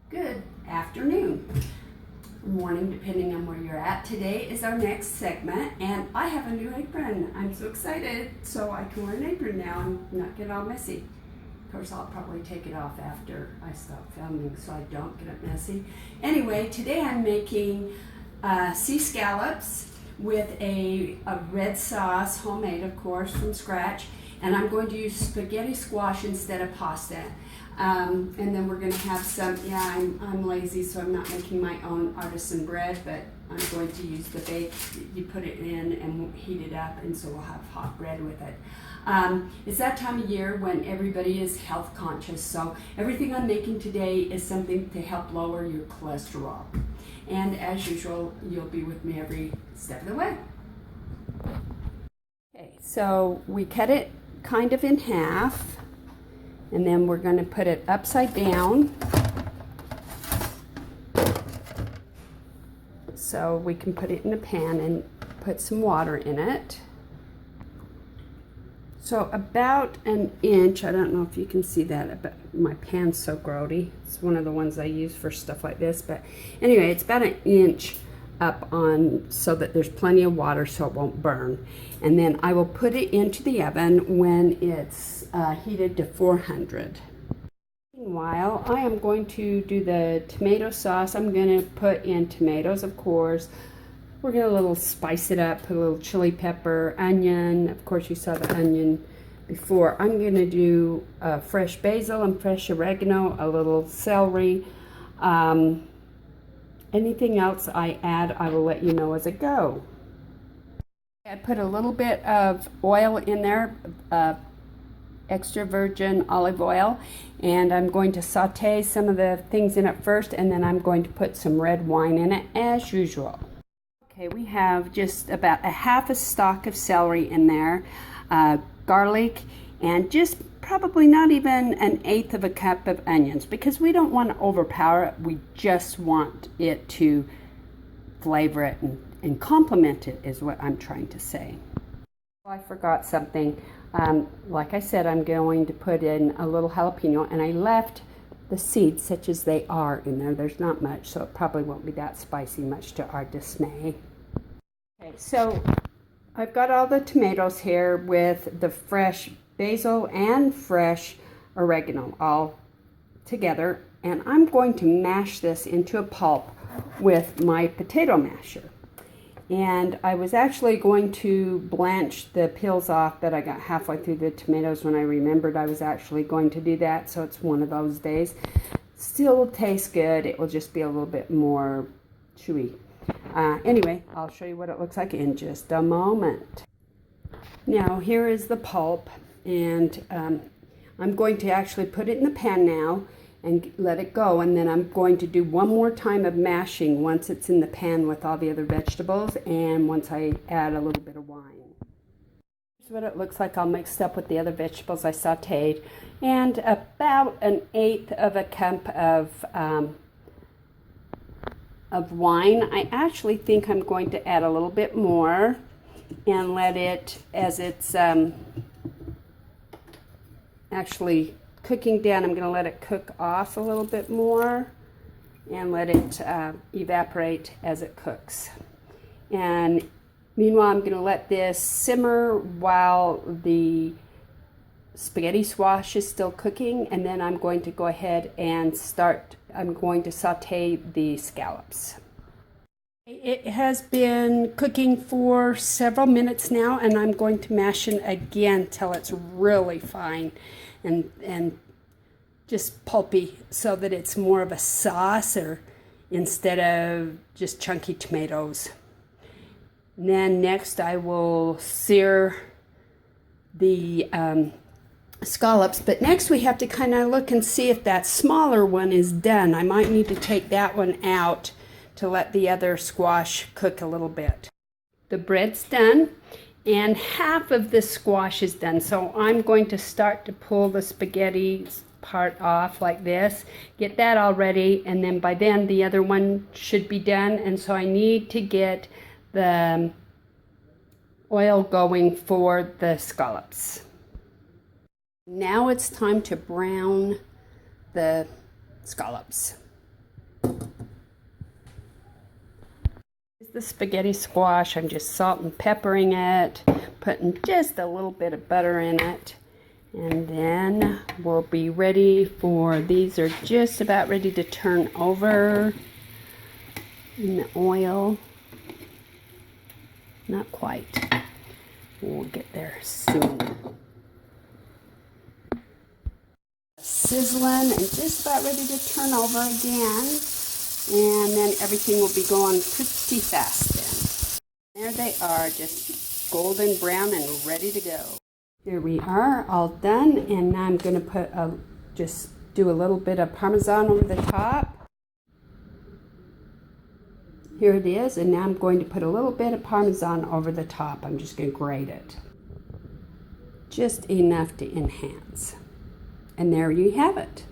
Good afternoon, morning, depending on where you're at. Today is our next segment, and I have a new apron. I'm so excited, so I can wear an apron now and not get all messy. Of course, I'll probably take it off after I stop filming so I don't get it messy. Anyway, today I'm making sea scallops with a red sauce, homemade of course, from scratch, and I'm going to use spaghetti squash instead of pasta. And then we're going to have some, I'm lazy, so I'm not making my own artisan bread, but I'm going to use the bake. You put it in and heat it up, and so we'll have hot bread with it. It's that time of year when everybody is health conscious, so everything I'm making today is something to help lower your cholesterol. And as usual, you'll be with me every step of the way. Okay, so we cut it kind of in half. And then we're going to put it upside down so we can put it in a pan and put some water in it. So about an inch, I don't know if you can see that, but my pan's so grody. It's one of the ones I use for stuff like this, but anyway, it's about an inch up on so that there's plenty of water so it won't burn. And then I will put it into the oven when it's heated to 400. Meanwhile, I am going to do the tomato sauce. I'm going to put in tomatoes, of course. We're going to a little spice it up, put a little chili pepper, onion. Of course, you saw the onion before. I'm going to do fresh basil and fresh oregano, a little celery. Anything else I add, I will let you know as I go. I put a little bit of oil in there, extra virgin olive oil, and I'm going to saute some of the things in it first, and then I'm going to put some red wine in it as usual. Okay, we have just about a half a stalk of celery in there, garlic, and just probably not even an eighth of a cup of onions, because we don't want to overpower it. We just want it to flavor it and complement it, is what I'm trying to say. I forgot something. Like I said, I'm going to put in a little jalapeno, and I left the seeds such as they are in there. There's not much, so it probably won't be that spicy, much to our dismay. Okay, so I've got all the tomatoes here with the fresh basil and fresh oregano all together, and I'm going to mash this into a pulp with my potato masher. And I was actually going to blanch the peels off, but I got halfway through the tomatoes when I remembered I was actually going to do that, so it's one of those days. Still tastes good, it will just be a little bit more chewy. Anyway, I'll show you what it looks like in just a moment. Now here is the pulp, and I'm going to actually put it in the pan now and let it go, and then I'm going to do one more time of mashing once it's in the pan with all the other vegetables, and once I add a little bit of wine. Here's what it looks like all mixed up with the other vegetables I sauteed, and about an eighth of a cup of wine. I actually think I'm going to add a little bit more and let it, as it's actually cooking down, I'm going to let it cook off a little bit more and let it evaporate as it cooks. And meanwhile, I'm going to let this simmer while the spaghetti squash is still cooking, and then I'm going to go ahead and I'm going to saute the scallops. It has been cooking for several minutes now, and I'm going to mash it again till it's really fine and just pulpy, so that it's more of a sauce or instead of just chunky tomatoes. And then next I will sear the scallops, but next we have to kind of look and see if that smaller one is done. I might need to take that one out to let the other squash cook a little bit. The bread's done, and half of the squash is done, so I'm going to start to pull the spaghetti part off like this, get that all ready, and then by then the other one should be done, and so I need to get the oil going for the scallops. Now it's time to brown the scallops. The spaghetti squash, I'm just salt and peppering it, putting just a little bit of butter in it, and then we'll be ready for, these are just about ready to turn over in the oil. Not quite. We'll get there soon. Sizzling and just about ready to turn over again. And then everything will be going pretty fast then. There they are, just golden brown and ready to go. Here we are, all done, and now I'm going to put just do a little bit of Parmesan over the top. Here it is, and now I'm going to put a little bit of Parmesan over the top. I'm just going to grate it. Just enough to enhance. And there you have it.